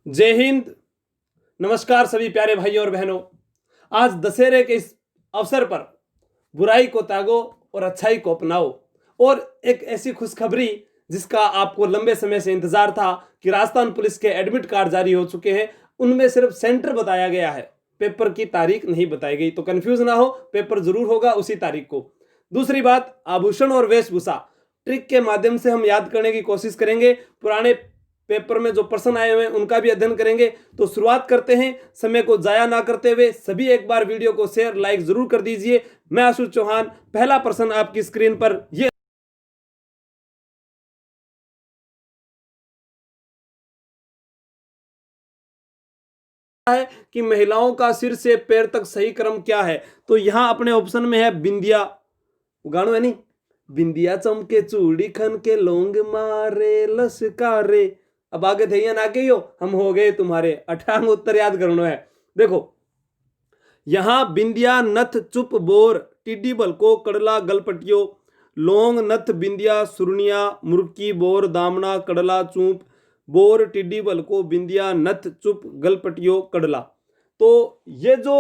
जय हिंद। नमस्कार सभी प्यारे भाइयों और बहनों। आज दशहरे के इस अवसर पर बुराई को त्यागो और अच्छाई को अपनाओ। और एक ऐसी खुशखबरी जिसका आपको लंबे समय से इंतजार था कि राजस्थान पुलिस के एडमिट कार्ड जारी हो चुके हैं। उनमें सिर्फ सेंटर बताया गया है, पेपर की तारीख नहीं बताई गई, तो कंफ्यूज ना हो, पेपर जरूर होगा उसी तारीख को। दूसरी बात, आभूषण और वेशभूषा ट्रिक के माध्यम से हम याद करने की कोशिश करेंगे। पुराने पेपर में जो प्रश्न आए हुए हैं उनका भी अध्ययन करेंगे। तो शुरुआत करते हैं, समय को जाया ना करते हुए। सभी एक बार वीडियो को शेयर लाइक जरूर कर दीजिए। मैं आशुष चौहान, पहला प्रश्न आपकी स्क्रीन पर ये है कि महिलाओं का सिर से पैर तक सही क्रम क्या है। तो यहां अपने ऑप्शन में है बिंदिया, गानो है नहीं, बिंदिया चमके चूड़ी खन के लोंग मारे लसकारे। अब आगे थे या ना के हो, हम हो गए तुम्हारे। अठांग उत्तर याद करना है। देखो, यहां बिंदिया नथ चुप बोर टिड्डी बलको कड़ला गलपटियो लोंग नथ बिंदिया सुरनिया मुर्की बोर दामना कड़ला चूप बोर टिड्डी बलको बिंदिया नथ चुप गलपटियो कड़ला। तो ये जो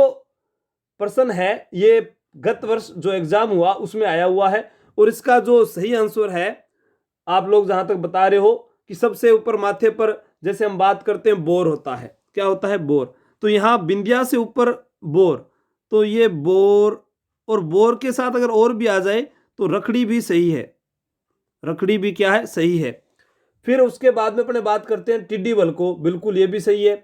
प्रश्न है ये गत वर्ष जो एग्जाम हुआ उसमें आया हुआ है। और इसका जो सही आंसर है, आप लोग जहां तक बता रहे हो कि सबसे ऊपर माथे पर जैसे हम बात करते हैं बोर होता है, क्या होता है, बोर। तो यहां बिंदिया से ऊपर बोर, तो ये बोर, और बोर के साथ अगर और भी आ जाए तो रखड़ी भी सही है, रखड़ी भी क्या है, सही है। फिर उसके बाद में अपने बात करते हैं टिड्डी बलको, बिल्कुल ये भी सही है।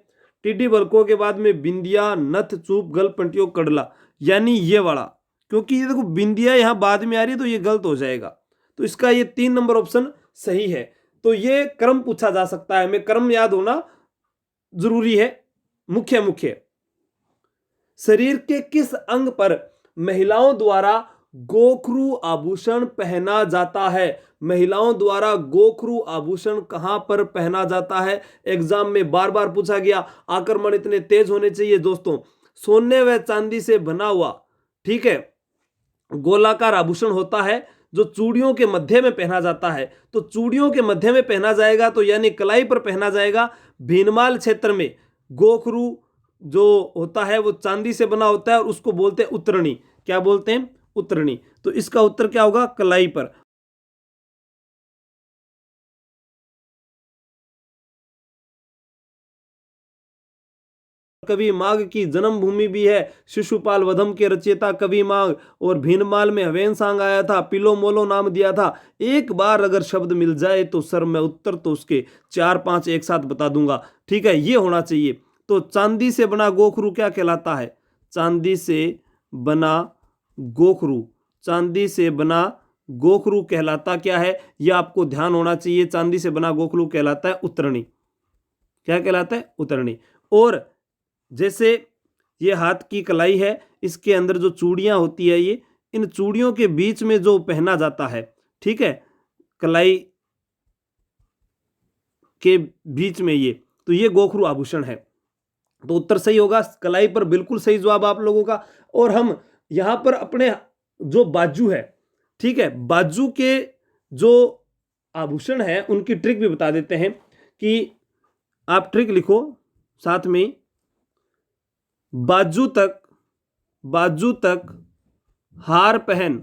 टिड्डी बलको के बाद में बिंदिया नथ चूप गल पंटियो कड़ला, यानी ये वाला, क्योंकि ये देखो बिंदिया यहां बाद में आ रही है तो ये गलत हो जाएगा। तो इसका ये 3 नंबर ऑप्शन सही है। तो ये क्रम पूछा जा सकता है, हमें क्रम याद होना जरूरी है। मुख्य मुख्य शरीर के किस अंग पर महिलाओं द्वारा गोखरू आभूषण पहना जाता है। महिलाओं द्वारा गोखरू आभूषण कहां पर पहना जाता है, एग्जाम में बार बार पूछा गया। आक्रमण इतने तेज होने चाहिए दोस्तों। सोने व चांदी से बना हुआ, ठीक है, गोलाकार आभूषण होता है जो चूड़ियों के मध्य में पहना जाता है। तो चूड़ियों के मध्य में पहना जाएगा, तो यानी कलाई पर पहना जाएगा। भीनमाल क्षेत्र में गोखरू जो होता है वो चांदी से बना होता है और उसको बोलते हैं उतरणी। क्या बोलते हैं, उतरणी। तो इसका उत्तर क्या होगा, कलाई पर। कवि माघ की जन्मभूमि भी है। शिशुपाल वधम के रचयिता कवि माघ। और भीनमाल में हवेन सांग आया था, पिलो मोलो नाम दिया था। एक बार अगर शब्द मिल जाए तो सर मैं उत्तर तो उसके 4-5 एक साथ बता दूंगा। ठीक है, ये होना चाहिए। तो चांदी से बना गोखरू क्या कहलाता है, चांदी से बना गोखरू, चांदी से बना गोखरू कहलाता क्या है, यह आपको ध्यान होना चाहिए। चांदी से बना गोखरू कहलाता है उतरणी। क्या कहलाता है, उतरणी। और जैसे ये हाथ की कलाई है, इसके अंदर जो चूड़ियां होती है, ये इन चूड़ियों के बीच में जो पहना जाता है, ठीक है, कलाई के बीच में ये, तो ये गोखरू आभूषण है। तो उत्तर सही होगा कलाई पर, बिल्कुल सही जवाब आप लोगों का। और हम यहां पर अपने जो बाजू है, ठीक है, बाजू के जो आभूषण है उनकी ट्रिक भी बता देते हैं कि आप ट्रिक लिखो साथ में। बाजू तक, बाजू तक हार पहन,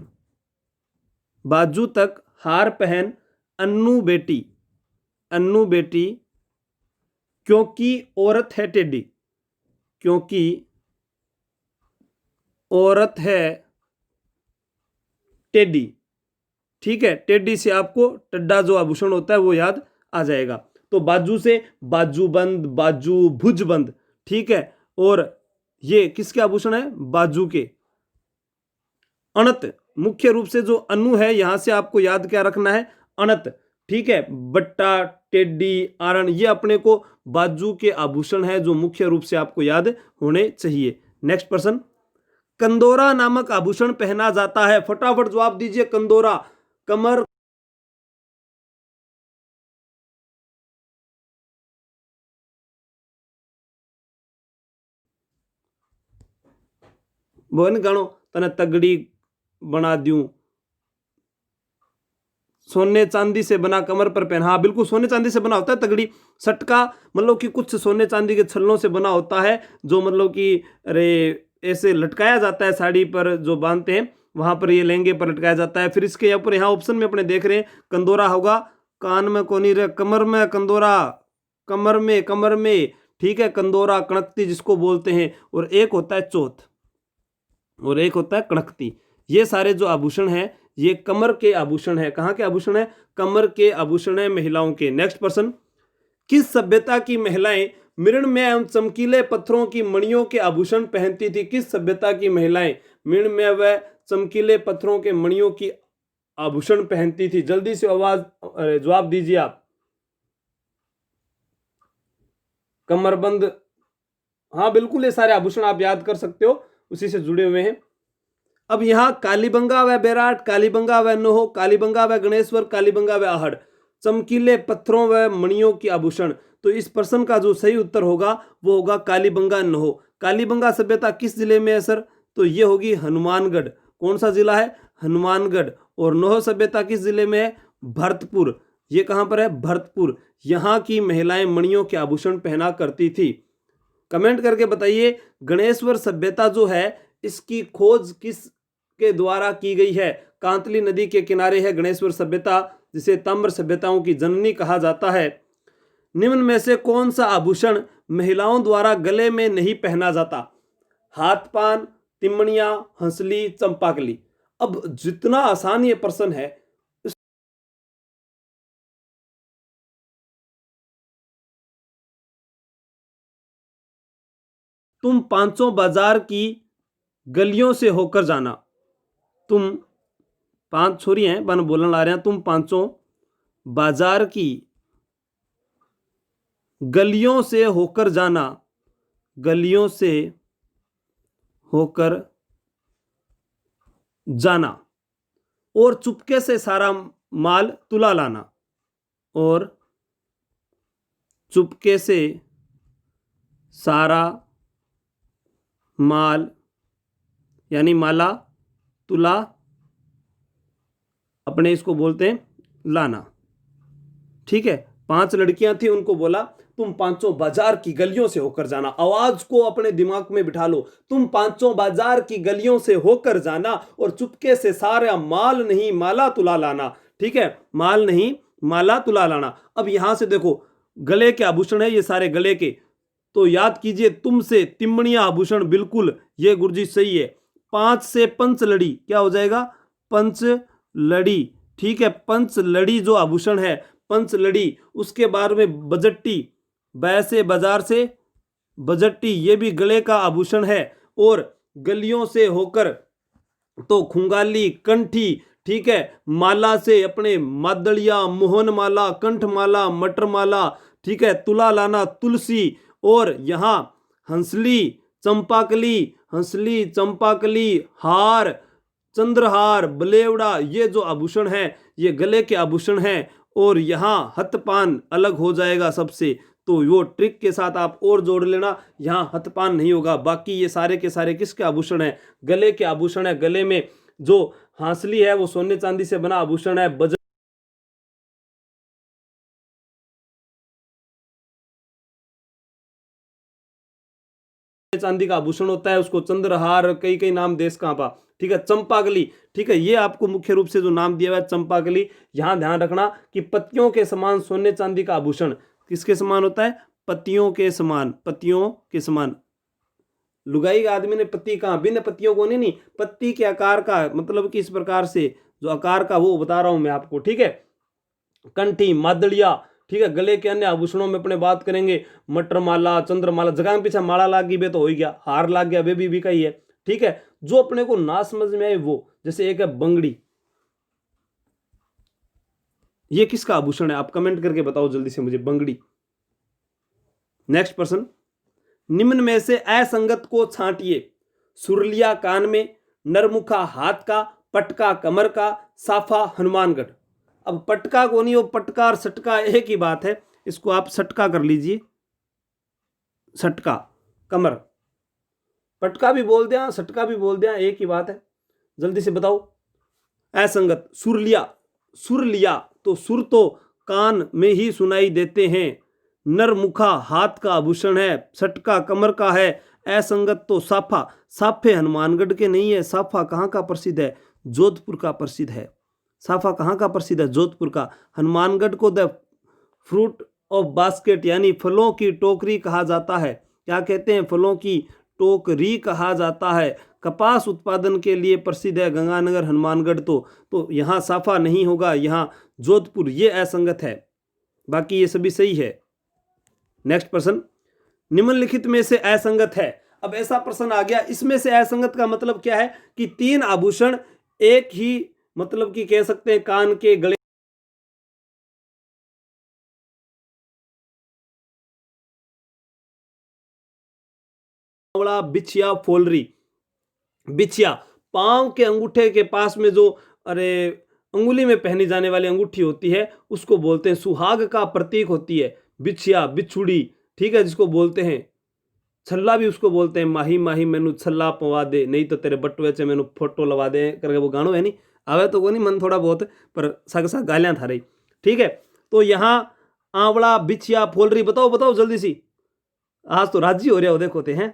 बाजू तक हार पहन अन्नू बेटी, अन्नू बेटी, क्योंकि औरत है टेढ़ी, क्योंकि औरत है टेढ़ी। ठीक है, टेढ़ी से आपको टड्डा जो आभूषण होता है वो याद आ जाएगा। तो बाजू से बाजूबंद, बाजू भुजबंद, ठीक है। और ये किसके आभूषण है, बाजू के। अणत, मुख्य रूप से जो अनु है यहां से आपको याद क्या रखना है, अणत। ठीक है, बट्टा, टेडी, आरण, ये अपने को बाजू के आभूषण है जो मुख्य रूप से आपको याद होने चाहिए। नेक्स्ट प्रश्न, कंदोरा नामक आभूषण पहना जाता है। फटाफट जवाब दीजिए, कंदोरा, कमर, बोन गणो तने तगड़ी बना दूं, सोने चांदी से बना कमर पर पहना, हाँ बिल्कुल सोने चांदी से बना होता है तगड़ी। सटका मतलब कि कुछ सोने चांदी के छल्लों से बना होता है, जो मतलब कि अरे ऐसे लटकाया जाता है साड़ी पर जो बांधते हैं वहां पर, ये लहंगे पर लटकाया जाता है। फिर इसके ऊपर यहाँ ऑप्शन में अपने देख रहे हैं कंदोरा होगा, कान में कोनी रे, कमर में कंदोरा, कमर में ठीक है कंदोरा, कणकती जिसको बोलते हैं, और एक होता है चौथ और एक होता है कणकती। ये सारे जो आभूषण हैं ये कमर के आभूषण है। कहाँ के आभूषण है? कमर के आभूषण है महिलाओं के। नेक्स्ट पर्सन, किस सभ्यता की महिलाएं मृण्मय एवं चमकीले पत्थरों की मणियों के आभूषण पहनती थी? किस सभ्यता की महिलाएं मृण्मय व चमकीले पत्थरों के मणियों की आभूषण पहनती थी? जल्दी से आवाज जवाब दीजिए आप। कमरबंद, हाँ बिल्कुल ये सारे आभूषण आप याद कर सकते हो, उसी से जुड़े हुए हैं। अब यहां कालीबंगा व बैराट, कालीबंगा व नोह, कालीबंगा व गणेश्वर, कालीबंगा व आहड़, चमकीले पत्थरों व मणियों की आभूषण। तो इस प्रश्न का जो सही उत्तर होगा वो होगा कालीबंगा नोह। कालीबंगा सभ्यता किस जिले में है सर? तो ये होगी हनुमानगढ़। कौन सा जिला है? हनुमानगढ़। और नोह सभ्यता किस जिले में है? भरतपुर। ये कहां पर है? भरतपुर। यहां की महिलाएं मणियों के आभूषण पहना करती थी। कमेंट करके बताइए गणेश्वर सभ्यता जो है इसकी खोज किस के द्वारा की गई है? कांतली नदी के किनारे है गणेश्वर सभ्यता, जिसे ताम्र सभ्यताओं की जननी कहा जाता है। निम्न में से कौन सा आभूषण महिलाओं द्वारा गले में नहीं पहना जाता? हाथपान, तिमणिया, हंसली, चंपाकली। अब जितना आसान ये प्रश्न है, तुम पांचों बाजार की गलियों से होकर जाना। तुम पांच छोरी हैं बन बोलने ला रहे हैं, तुम पांचों बाजार की गलियों से होकर जाना, गलियों से होकर जाना, और चुपके से सारा माल तुला लाना, और चुपके से सारा माल यानी माला तुला, अपने इसको बोलते हैं लाना। ठीक है, पांच लड़कियां थी, उनको बोला तुम पांचों बाजार की गलियों से होकर जाना। आवाज को अपने दिमाग में बिठा लो, तुम पांचों बाजार की गलियों से होकर जाना और चुपके से सारा माल नहीं माला तुला लाना। ठीक है, माल नहीं माला तुला लाना। अब यहां से देखो गले के आभूषण है ये सारे गले के, तो याद कीजिए तुमसे तिमणिया आभूषण, बिल्कुल ये गुरुजी सही है। पांच से पंच लड़ी, क्या हो जाएगा? पंच लड़ी। ठीक है, पंच लड़ी जो आभूषण है, पंच लड़ी। उसके बाद में बजट्टी, वैसे बाजार से बजट्टी, ये भी गले का आभूषण है। और गलियों से होकर तो खुंगाली, कंठी, ठीक है, माला से अपने मादड़िया, मोहन माला, कंठ माला, मटर माला, ठीक है, तुला लाना, तुलसी, और यहां हंसली, चंपाकली, हंसली, चंपाकली, हार, चंद्रहार, बलेवड़ा, ये जो आभूषण है ये गले के आभूषण हैं। और यहां हथपान अलग हो जाएगा सबसे, तो वो ट्रिक के साथ आप और जोड़ लेना, यहां हथपान नहीं होगा। बाकी ये सारे के सारे किसके आभूषण है? गले के आभूषण है। गले में जो हांसली है वो सोने चांदी से बना आभूषण है। चांदी का आभूषण होता है, उसको चंद्रहार, कई कई नाम देश कहां पा। ठीक है, चंपाकली, ठीक है, ये आपको मुख्य रूप से जो नाम दिया हुआ है चंपाकली। यहां ध्यान रखना कि पत्तियों के समान सोने चांदी का आभूषण किसके समान होता है? पत्तियों के समान, पत्तियों के समान। लुगाई का आदमी ने पत्ती कहाँ, बिन पत्तियों को नहीं, पत्ती के आकार का, मतलब कि इस प्रकार से जो आकार का वो बता रहा हूं मैं आपको। ठीक है, कंठी, मादड़िया, ठीक है, गले के अन्य आभूषणों में अपने बात करेंगे मटर माला, चंद्रमाला, जगह में पीछे माला लाग गई बे तो हो गया, हार लाग गया वे भी का ही है। ठीक है, जो अपने को ना समझ में आए वो, जैसे एक है बंगड़ी, ये किसका आभूषण है? आप कमेंट करके बताओ जल्दी से मुझे, बंगड़ी। नेक्स्ट पर्सन, निम्न में से असंगत को छांटिए। सुरलिया कान में, नरमुखा हाथ का, पटका कमर का, साफा हनुमानगढ़। अब पटका को नहीं, वो पटका और सटका एक ही बात है, इसको आप सटका कर लीजिए। सटका कमर, पटका भी बोल दिया, सटका भी बोल दिया, एक ही बात है। जल्दी से बताओ। असंगत, सुरलिया, सुर लिया, तो सुर तो कान में ही सुनाई देते हैं। नरमुखा हाथ का आभूषण है, सटका कमर का है, असंगत तो साफा। साफे हनुमानगढ़ के नहीं है, साफा कहाँ का प्रसिद्ध है? जोधपुर का प्रसिद्ध है। साफा कहाँ का प्रसिद्ध है? जोधपुर का। हनुमानगढ़ को द फ्रूट ऑफ बास्केट यानी फलों की टोकरी कहा जाता है। क्या कहते हैं? फलों की टोकरी कहा जाता है। कपास उत्पादन के लिए प्रसिद्ध है गंगानगर हनुमानगढ़। तो यहाँ साफा नहीं होगा, यहाँ जोधपुर। ये असंगत है, बाकी ये सभी सही है। नेक्स्ट प्रश्न, निम्नलिखित में से असंगत है। अब ऐसा प्रश्न आ गया, इसमें से असंगत का मतलब क्या है कि तीन आभूषण एक ही, मतलब कि कह सकते हैं कान के, गले, बिछिया, फोलरी। बिछिया पांव के अंगूठे के पास में जो, अरे, अंगुली में पहनी जाने वाली अंगूठी होती है उसको बोलते हैं, सुहाग का प्रतीक होती है बिछिया, बिछुड़ी, ठीक है, जिसको बोलते हैं। छल्ला भी उसको बोलते हैं, माही माही मैनू छल्ला पवा दे, नहीं तो तेरे बटुए से मैनू फोटो लगा दे करके वो गानो है नहीं, आवे तो को नहीं मन थोड़ा बहुत, पर सग सग गालियां था रही, ठीक है। तो यहाँ आंवला, बिछिया, फोलरी, बताओ बताओ जल्दी सी। आज तो राजी हो रहे हो, देखो ते हैं,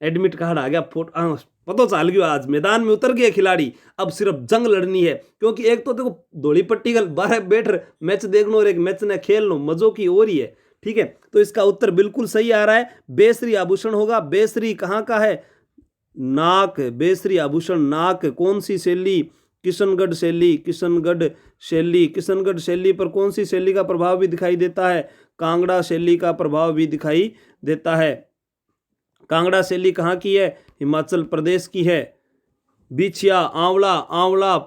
एडमिट कार्ड आ गया, पता चल गया, आज मैदान में उतर गए खिलाड़ी। अब सिर्फ जंग लड़नी है, क्योंकि एक तो देखो धोली पट्टी का बाहर बैठ मैच देखना और एक मैच ने खेल लो, मजो की और ही है, ठीक है। तो इसका उत्तर बिल्कुल सही आ रहा है, बेसरी आभूषण होगा। बेसरी कहाँ का है? नाक। बेसरी आभूषण नाक। कौन सी शैली? किशनगढ़ शैली। किशनगढ़ शैली। किशनगढ़ शैली पर कौन सी शैली का प्रभाव भी दिखाई देता है? कांगड़ा शैली का प्रभाव भी दिखाई देता है। कांगड़ा शैली कहाँ की है? हिमाचल प्रदेश की है। बिछिया, आंवला, आंवला,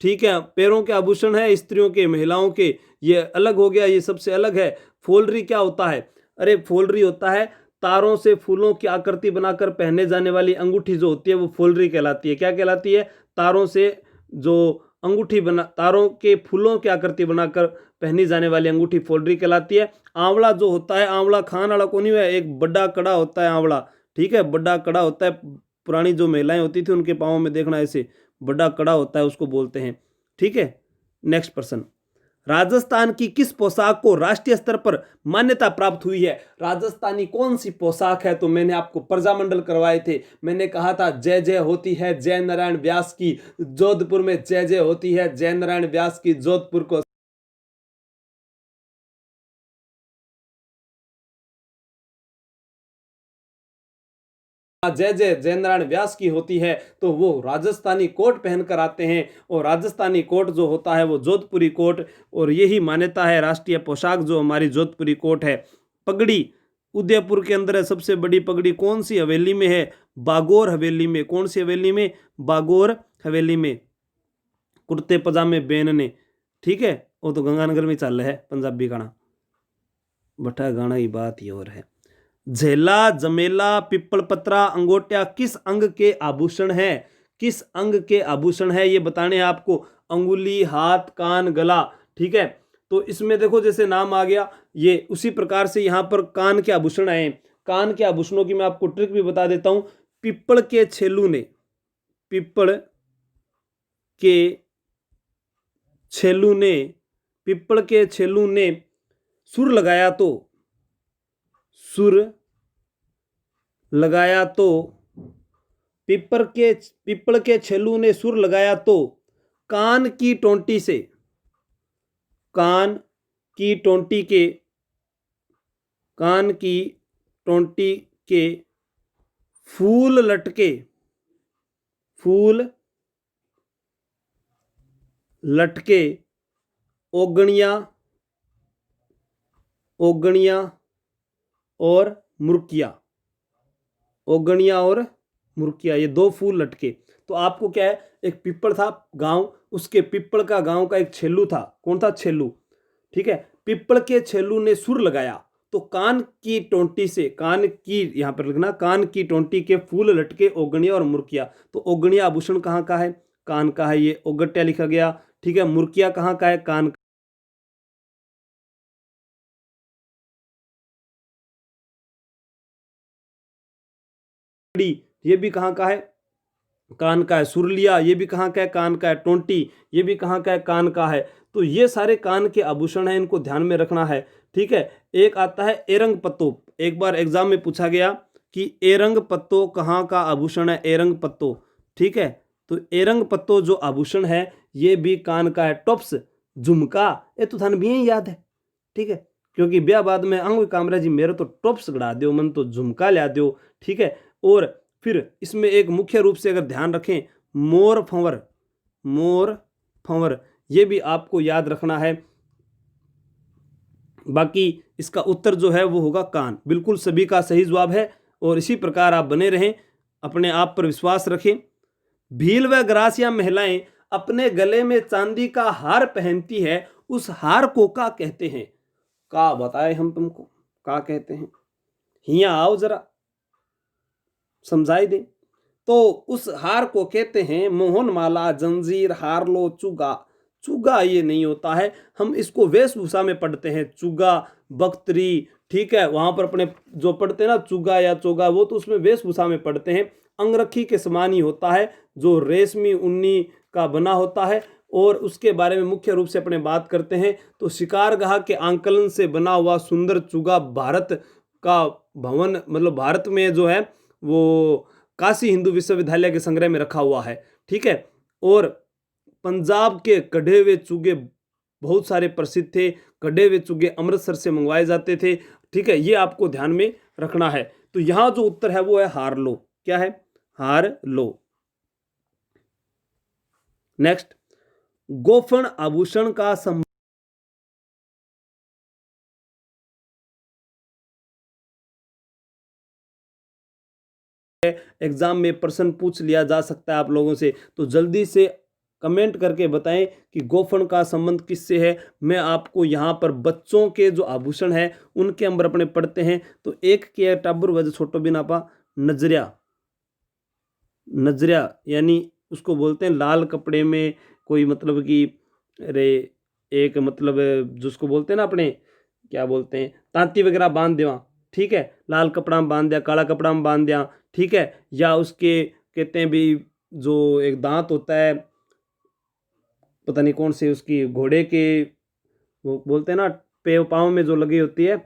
ठीक है, पैरों के आभूषण है, स्त्रियों के, महिलाओं के, ये अलग हो गया, ये सबसे अलग है। फोलरी क्या होता है? अरे फोलरी होता है तारों से फूलों की आकृति बनाकर पहने जाने वाली अंगूठी जो होती है वो फोलरी कहलाती है। क्या कहलाती है? तारों से जो अंगूठी बना, तारों के फूलों की आकृति बनाकर पहनी जाने वाली अंगूठी फोलरी कहलाती है। आंवला जो होता है, आंवला खान वाला को नहीं है, एक बड़ा कड़ा होता है आंवला, ठीक है, बड़ा कड़ा होता है। पुरानी जो महिलाएं होती थी उनके पाँव में देखना ऐसे बड़ा कड़ा होता है, उसको बोलते हैं, ठीक है। नेक्स्ट प्रश्न, राजस्थान की किस पोशाक को राष्ट्रीय स्तर पर मान्यता प्राप्त हुई है? राजस्थानी कौन सी पोशाक है? तो मैंने आपको प्रजामंडल करवाए थे, मैंने कहा था जय जय होती है जय नारायण व्यास की, जोधपुर में जय जय होती है जय नारायण व्यास की, जोधपुर को जय जय जय नारायण व्यास की होती है। तो वो राजस्थानी कोट पहनकर आते हैं, और राजस्थानी कोट जो होता है वो जोधपुरी कोट, और यही मान्यता है राष्ट्रीय पोशाक जो हमारी जोधपुरी कोट है। पगड़ी उदयपुर के अंदर है, सबसे बड़ी पगड़ी कौन सी हवेली में है? बागौर हवेली में। कौन सी हवेली में? बागौर हवेली में। कुर्ते पजामे बेनने, ठीक है, वो तो गंगानगर में चल रहा है पंजाबी गाना, बटा गाना की बात ही और है। झेला, जमेला, पिप्पल पत्रा, अंगोटिया किस अंग के आभूषण है? किस अंग के आभूषण है ये बताने हैं आपको। अंगुली, हाथ, कान, गला, ठीक है। तो इसमें देखो जैसे नाम आ गया, ये उसी प्रकार से यहाँ पर कान के आभूषण आए। कान के आभूषणों की मैं आपको ट्रिक भी बता देता हूं। पिप्पल के छेलू ने, पिप्पल के छेलू ने, पिप्पल के छेलू ने सुर लगाया तो, सुर लगाया तो, पिप्पल के छेलू ने सुर लगाया तो कान की टोंटी से, कान की टोंटी के, कान की टोंटी के फूल लटके, फूल लटके, ओगणिया, ओगणिया और मुर्किया, ओगणिया और मुर्किया, ये दो फूल लटके। तो आपको क्या है, एक पिप्पल था गांव, उसके पिप्पल का गांव का एक छेलू था। कौन था? छेलू, ठीक है। पिप्पल के छेलू ने सुर लगाया तो कान की टोंटी से, कान की यहां पर लिखना, कान की टोंटी के फूल लटके, ओगणिया और मुर्किया। तो ओगणिया आभूषण कहाँ का है? कान का है, ये ओगट्या लिखा गया, ठीक है। मुर्किया कहाँ का है? कान का। ये भी कहाँ का है? कान का है। सुरलिया ये भी कहाँ का है? कान का है। टोंटी ये भी कहाँ का है? कान का है। तो ये सारे कान के आभूषण हैं, इनको ध्यान में रखना है। ठीक है। एक आता है एरंग पत्तो। एक बार एग्जाम में पूछा गया कि एरंग पत्तो कहाँ का आभूषण है? एरंग पत्तो। ठीक है। तो एरंग पत्तो जो आभूषण है ये भी कान का है। टॉप्स झुमका ये तो थाने भी यही याद है। ठीक है। क्योंकि ब्याह बाद में अंग कामरा जी मेरे तो टॉप्स गड़ा दो, मन तो झुमका ला दो। ठीक है। और फिर इसमें एक मुख्य रूप से अगर ध्यान रखें, मोर फंवर, मोर फंवर ये भी आपको याद रखना है। बाकी इसका उत्तर जो है वो होगा कान। बिल्कुल सभी का सही जवाब है। और इसी प्रकार आप बने रहें, अपने आप पर विश्वास रखें। भील व ग्रासिया महिलाएं अपने गले में चांदी का हार पहनती है, उस हार को क्या कहते हैं? का बताए हम तुमको, का कहते हैं? हिया आओ जरा समझाई दे। तो उस हार को कहते हैं मोहन माला, जंजीर, हारलो, चुगा। चुगा ये नहीं होता है, हम इसको वेशभूषा में पढ़ते हैं। चुगा, बख्तरी। ठीक है। वहां पर अपने जो पढ़ते हैं ना चुगा या चोगा, वो तो उसमें वेशभूषा में पढ़ते हैं। अंगरखी के समान ही होता है, जो रेशमी उन्नी का बना होता है। और उसके बारे में मुख्य रूप से अपने बात करते हैं तो शिकारगाह के आंकलन से बना हुआ सुंदर चुगा भारत का भवन, मतलब भारत में जो है वो काशी हिंदू विश्वविद्यालय के संग्रह में रखा हुआ है। ठीक है। और पंजाब के कढ़े हुए चुगे बहुत सारे प्रसिद्ध थे। कढ़े हुए चुगे अमृतसर से मंगवाए जाते थे। ठीक है। ये आपको ध्यान में रखना है। तो यहां जो उत्तर है वो है हारलो। क्या है? हारलो। नेक्स्ट, गोफन आभूषण का एग्जाम में प्रश्न पूछ लिया जा सकता है आप लोगों से, तो जल्दी से कमेंट करके बताएं कि गोफन का संबंध किससे है। मैं आपको यहाँ पर बच्चों के जो आभूषण है उनके अंबर अपने पढ़ते हैं। तो एक के टाबर वजह छोटो बिना पा नजरिया, नजरिया यानी उसको बोलते हैं लाल कपड़े में कोई मतलब कि अरे एक मतलब जिसको बोलते हैं ना अपने क्या बोलते हैं तांती वगैरह बांध देवा। ठीक है। लाल कपड़ा में बांध दिया, काला कपड़ा में बांध दिया। ठीक है। या उसके कहते हैं भी जो एक दांत होता है, पता नहीं कौन से उसकी घोड़े के वो बोलते हैं ना पाँव में जो लगी होती है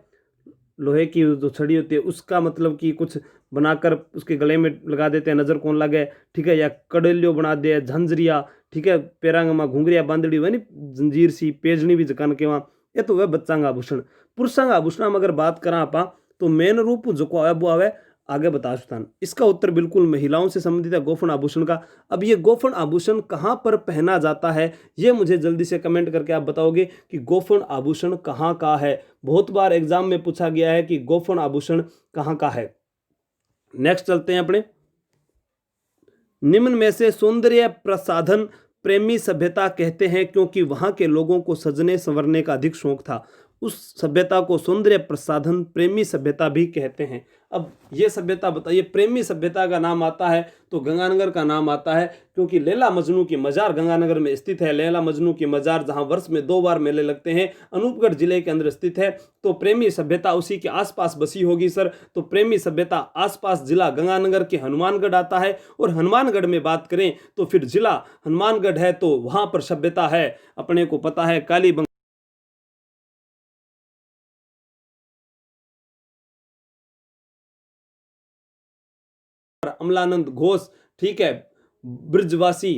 लोहे की जो छड़ी होती है, उसका मतलब कि कुछ बनाकर उसके गले में लगा देते हैं, नजर कौन लगे। ठीक है। या कड़लियो बना दे, झंझरिया। ठीक है। पैरांग में घुंघरिया बांधड़ी हुई नहीं जंजीर सी पेजनी भी जकान के वहाँ, ये तो वह बच्चा का आभूषण। पुरुषों का आभूषण में अगर बात करा आप तो मेन रूप जो आवे वो आवे आगे बता सुतान। इसका उत्तर बिल्कुल महिलाओं से संबंधित है गोफन आभूषण का। अब ये गोफन आभूषण कहाँ पर पहना जाता है ये मुझे जल्दी से कमेंट करके आप बताओगे कि गोफन आभूषण कहाँ का है। बहुत बार एग्जाम में पूछा गया है कि गोफन आभूषण कहाँ का है। नेक्स्ट चलते हैं अपने, निम्न में से सौंदर्य प्रसाधन प्रेमी सभ्यता कहते हैं क्योंकि वहां के लोगों को सजने संवरने का अधिक शौक था। उस सभ्यता को सौंदर्य प्रसाधन प्रेमी सभ्यता भी कहते हैं। अब ये सभ्यता बताइए, प्रेमी सभ्यता का नाम आता है तो गंगानगर का नाम आता है क्योंकि लैला मजनू की मजार गंगानगर में स्थित है। लैला मजनू की मजार जहां वर्ष में 2 बार मेले लगते हैं, अनूपगढ़ जिले के अंदर स्थित है। तो प्रेमी सभ्यता उसी के आसपास बसी होगी सर। तो प्रेमी सभ्यता आसपास जिला गंगानगर के हनुमानगढ़ आता है। और हनुमानगढ़ में बात करें तो फिर जिला हनुमानगढ़ है तो वहां पर सभ्यता है अपने को पता है कालीबंगा, अमलानंद घोष। ठीक है। ब्रजवासी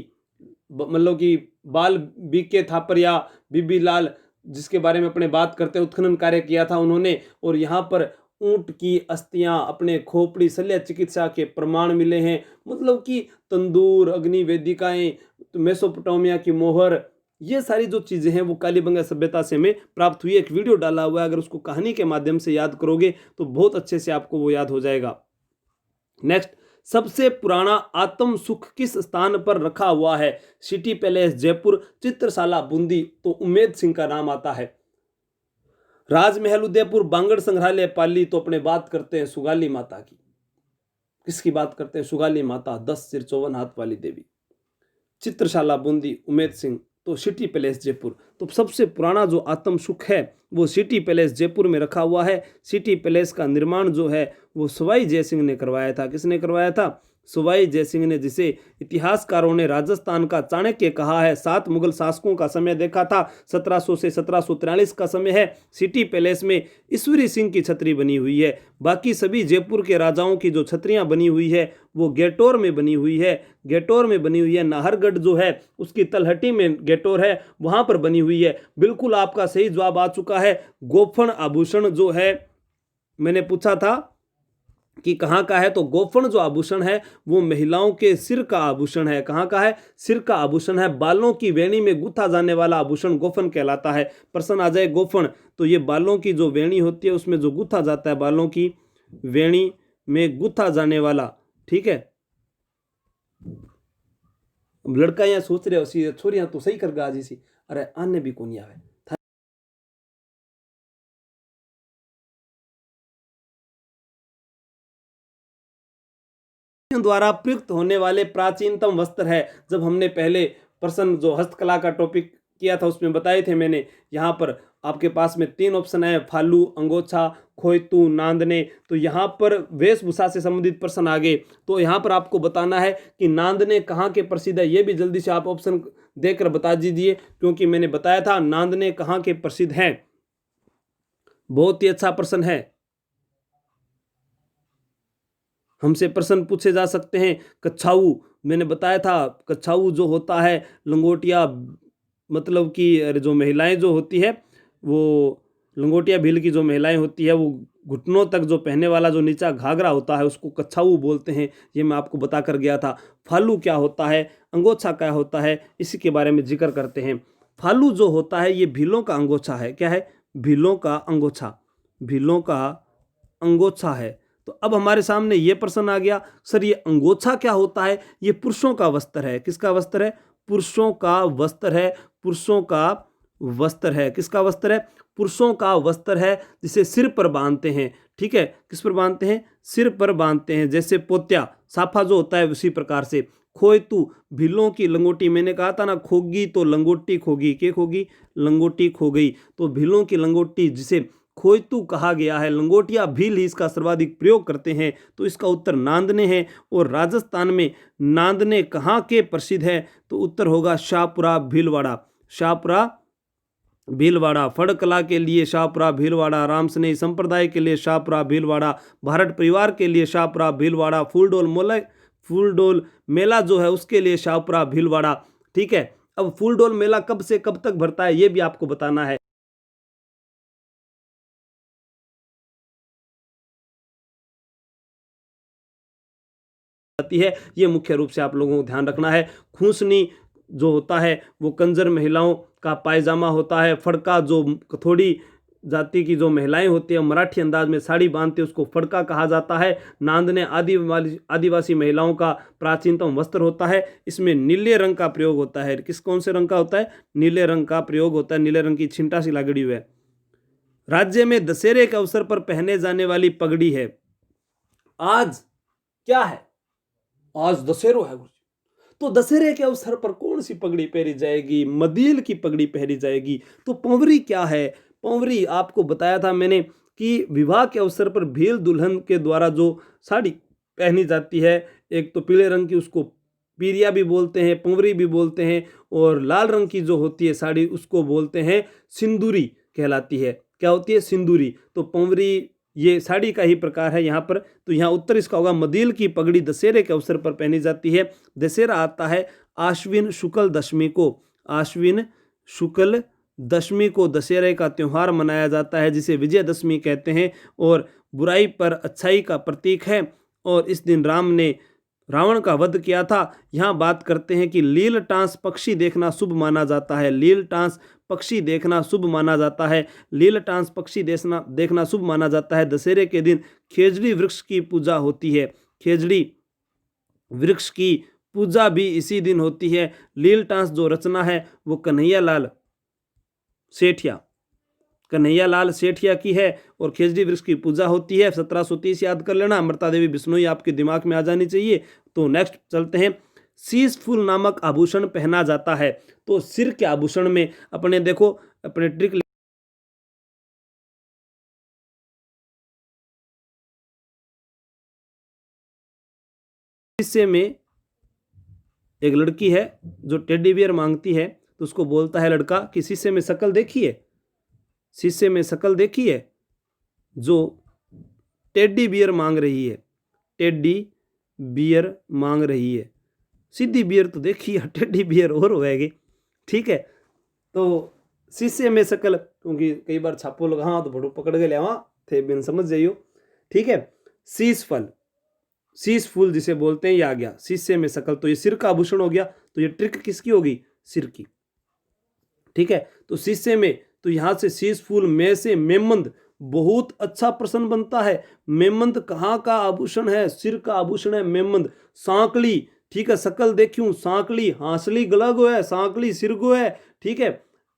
मतलब कि बाल बीके थापरिया, बीबी लाल जिसके बारे में अपने बात करते हैं, उत्खनन कार्य किया था उन्होंने। और यहाँ पर ऊंट की अस्थियां, अपने खोपड़ी शल्य चिकित्सा के प्रमाण मिले हैं। मतलब कि तंदूर, अग्नि वेदिकाएं, मेसोपोटामिया की मोहर, ये सारी जो चीजें हैं वो कालीबंगा सभ्यता से हमें प्राप्त हुई। एक वीडियो डाला हुआ है, अगर उसको कहानी के माध्यम से याद करोगे तो बहुत अच्छे से आपको वो याद हो जाएगा। नेक्स्ट, सबसे पुराना आत्म सुख किस स्थान पर रखा हुआ है? City palace Jaipur, Chitrashala Bundi. तो उमेद सिंह का नाम आता है। राजमहल उदयपुर, बांगड़ संग्रहालय पाली। तो अपने बात करते हैं सुगाली माता की। किसकी बात करते हैं? सुगाली माता, 10 सिर 54 हाथ वाली देवी। चित्रशाला बूंदी, उमेद सिंह। तो सिटी पैलेस जयपुर। तो सबसे पुराना जो आत्म सुख है वो सिटी पैलेस जयपुर में रखा हुआ है। सिटी पैलेस का निर्माण जो है वो सवाई जय सिंह ने करवाया था। किसने करवाया था? सवाई जयसिंह ने, जिसे इतिहासकारों ने राजस्थान का चाणक्य कहा है। 7 मुगल शासकों का समय देखा था, 1700 से 1743 का समय है। सिटी पैलेस में ईश्वरी सिंह की छतरी बनी हुई है। बाकी सभी जयपुर के राजाओं की जो छतरियां बनी हुई है वो गेटोर में बनी हुई है, गेटोर में बनी हुई है। नाहरगढ़ जो है उसकी तलहटी में गेटोर है, वहां पर बनी हुई है। बिल्कुल आपका सही जवाब आ चुका है। गोफन आभूषण जो है, मैंने पूछा था कि कहाँ का है, तो गोफन जो आभूषण है वो महिलाओं के सिर का आभूषण है। कहाँ का है? सिर का आभूषण है। बालों की वेणी में गूंथा जाने वाला आभूषण गोफन कहलाता है। प्रश्न आ जाए गोफन, तो ये बालों की जो वेणी होती है उसमें जो गूंथा जाता है, बालों की वेणी में गूंथा जाने वाला, ठीक है। लड़का यहाँ सोच रहे हो छोरियां तो सही कर गा जी सी, अरे आने भी कौन आवे। द्वारा प्रयुक्त होने वाले प्राचीनतम वस्त्र है। जब हमने पहले प्रश्न जो हस्तकला का टॉपिक किया था उसमें बताए थे मैंने, यहाँ पर आपके पास में 3 ऑप्शन है, फालू, अंगोछा, खोयतू, नांदने। तो यहाँ पर वेशभूषा से संबंधित प्रश्न आ गए, तो यहाँ पर आपको बताना है कि नांदने कहाँ के प्रसिद्ध है। ये भी जल्दी से आप ऑप्शन देकर बता दीजिए, क्योंकि मैंने बताया था नांदने कहाँ के प्रसिद्ध हैं। बहुत ही अच्छा प्रश्न है, हमसे प्रश्न पूछे जा सकते हैं। कच्छाऊ, मैंने बताया था कच्छाऊ जो होता है लंगोटिया, मतलब कि जो महिलाएं जो होती है वो लंगोटिया भील की जो महिलाएं होती है वो घुटनों तक जो पहनने वाला जो नीचा घाघरा होता है उसको कच्छाऊ बोलते हैं। ये मैं आपको बता कर गया था। फालू क्या होता है, अंगोछा क्या होता है, इसी के बारे में जिक्र करते हैं। फालू जो होता है ये भीलों का अंगोछा है। क्या है? भीलों का अंगोछा, भीलों का अंगोछा है। तो अब हमारे सामने ये प्रश्न आ गया, सर ये अंगोछा क्या होता है? ये पुरुषों का वस्त्र है। किसका वस्त्र है? पुरुषों का वस्त्र है। पुरुषों का वस्त्र है। किसका वस्त्र है? पुरुषों का वस्त्र है, जिसे सिर पर बांधते हैं। ठीक है, किस पर बांधते हैं? सिर पर बांधते हैं। जैसे पोत्या, साफा जो होता है उसी प्रकार से। खोयतू, भीलों की लंगोटी, मैंने कहा था ना खोगी तो लंगोटी खोगी, क्या खोगी? लंगोटी खो गई। तो भीलों की लंगोटी जिसे खोयतू कहा गया है, लंगोटिया भील ही इसका सर्वाधिक प्रयोग करते हैं। तो इसका उत्तर नांदने है। और राजस्थान में नांदने कहाँ के प्रसिद्ध है? तो उत्तर होगा शाहपुरा भीलवाड़ा। शाहपुरा भीलवाड़ा। फड़ कला के लिए शाहपुरा भीलवाड़ा, रामसनेही संप्रदाय के लिए शाहपुरा भीलवाड़ा, भारत परिवार के लिए शाहपुरा भीलवाड़ा, फूलडोल मेला जो है उसके लिए शाहपुरा भीलवाड़ा। ठीक है, अब फूलडोल मेला कब से कब तक भरता है ये भी आपको बताना है। है, ये मुख्य रूप से आप लोगों को ध्यान रखना है। खूसनी जो होता है वो कंजर महिलाओं का पायजामा होता है। फड़का जो थोड़ी जाति की जो महिलाएं होती है मराठी अंदाज में साड़ी बांधते हैं उसको फड़का कहा जाता है। नांदने आदिवासी महिलाओं का प्राचीनतम वस्त्र होता है। इसमें नीले रंग का प्रयोग होता है। किस कौन से रंग का होता है? नीले रंग का प्रयोग होता है। नीले रंग की छिंटा सी लागड़ी हुई है। राज्य में दशहरे के अवसर पर पहने जाने वाली पगड़ी है। आज क्या है? आज दशहरा है। तो दशहरे के अवसर पर कौन सी पगड़ी पहनी जाएगी? मदील की पगड़ी पहनी जाएगी। तो पंवरी क्या है? पंवरी आपको बताया था मैंने कि विवाह के अवसर पर भील दुल्हन के द्वारा जो साड़ी पहनी जाती है, एक तो पीले रंग की उसको पीरिया भी बोलते हैं, पंवरी भी बोलते हैं, और लाल रंग की जो होती है साड़ी उसको बोलते हैं सिंदूरी कहलाती है। क्या होती है? सिंदूरी। तो पंवरी ये साड़ी का ही प्रकार है यहाँ पर। तो यहाँ उत्तर इसका होगा मदील की पगड़ी दशहरे के अवसर पर पहनी जाती है। दशहरा आता है आश्विन शुक्ल दशमी को। आश्विन शुक्ल दशमी को दशहरे का त्यौहार मनाया जाता है, जिसे विजयदशमी कहते हैं, और बुराई पर अच्छाई का प्रतीक है। और इस दिन राम ने रावण का वध किया था। यहाँ बात करते हैं कि लील टांस पक्षी देखना शुभ माना जाता है। लील टांस पक्षी देखना शुभ माना जाता है। लील टांस पक्षी देखना शुभ माना जाता है। दशहरे के दिन खेजड़ी वृक्ष की पूजा होती है। खेजड़ी वृक्ष की पूजा भी इसी दिन होती है। लील टांस जो रचना है वो कन्हैया लाल सेठिया की है, और खेजड़ी वृक्ष की पूजा होती है। 1730 याद कर लेना। अमृता देवी बिश्नोई आपके दिमाग में आ जानी चाहिए। तो नेक्स्ट चलते हैं। शीश फूल नामक आभूषण पहना जाता है। तो सिर के आभूषण में अपने देखो अपने ट्रिक शीशे में एक लड़की है जो टेडी बियर मांगती है, तो उसको बोलता है लड़का कि शीशे में शक्ल देखी है, शीशे में शक्ल देखी है जो टेडी बियर मांग रही है, टेडी बियर मांग रही है। सीधी बियर तो देखी है, टेडी बियर और होएगी। ठीक है, तो शीशे में शक्ल, क्योंकि कई बार छापो लगा हाँ तो बड़ो पकड़ के लिया वहाँ थे बिन समझ जाइयो। ठीक है, शीश फल, शीश फूल जिसे बोलते हैं ये आ गया। शीशे में शक्ल, तो ये सिर का आभूषण हो गया, तो ये ट्रिक किसकी होगी? सिर की। ठीक है, तो शीशे में, तो यहां से शीश फूल में से मेमंद, बहुत अच्छा प्रश्न बनता है। मेमंद कहाँ का आभूषण है? सिर का आभूषण है मेमंद। सांकली, ठीक है, शकल देखूं, सांकली, हांसली गला गो है, सांकली सिर गो है। ठीक है,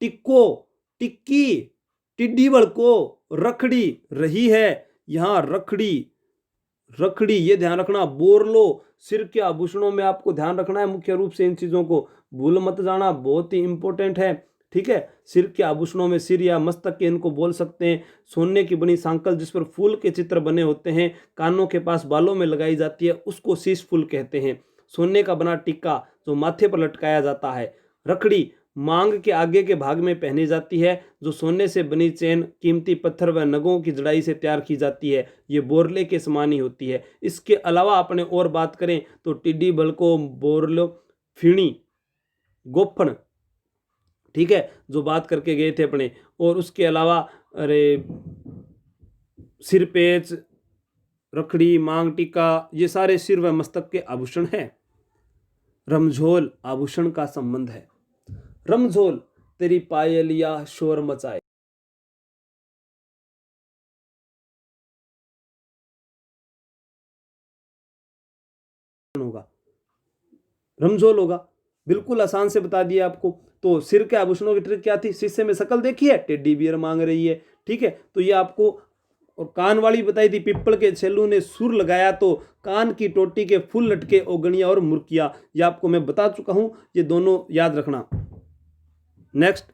टिक्को, टिक्की, टिड्डी बड़को, रखड़ी रही है, यहां रखड़ी, रखड़ी ये ध्यान रखना। बोरलो, सिर के आभूषणों में आपको ध्यान रखना है मुख्य रूप से, इन चीजों को भूल मत जाना, बहुत ही इंपॉर्टेंट है। ठीक है, सिर के आभूषणों में सिर या मस्तक के इनको बोल सकते हैं। सोने की बनी सांकल जिस पर फूल के चित्र बने होते हैं, कानों के पास बालों में लगाई जाती है, उसको शीश फूल कहते हैं। सोने का बना टिक्का जो माथे पर लटकाया जाता है। रखड़ी मांग के आगे के भाग में पहनी जाती है, जो सोने से बनी चेन, कीमती पत्थर व नगों की जड़ाई से तैयार की जाती है। ये बोरले के समान ही होती है। इसके अलावा अपने और बात करें तो टिड्डी बलको, बोरलो, फीणी, गोफन, ठीक है, जो बात करके गए थे अपने। और उसके अलावा अरे सिरपेच, रखड़ी, मांग टीका, ये सारे सिर व मस्तक के आभूषण हैं। रमझोल आभूषण का संबंध है। रमझोल तेरी पायलिया शोर मचाए, होगा, रमझोल होगा। बिल्कुल आसान से बता दिया आपको। तो सिर के आभूषणों की ट्रिक क्या थी? शीशे में शक्ल देखी है, टेडी बियर मांग रही है। ठीक है, तो ये आपको, और कान वाली बताई थी, पिप्पल के छेलू ने सुर लगाया तो कान की टोटी के फूल लटके, ओगणिया और मुर्किया, ये आपको मैं बता चुका हूं, ये दोनों याद रखना। नेक्स्ट,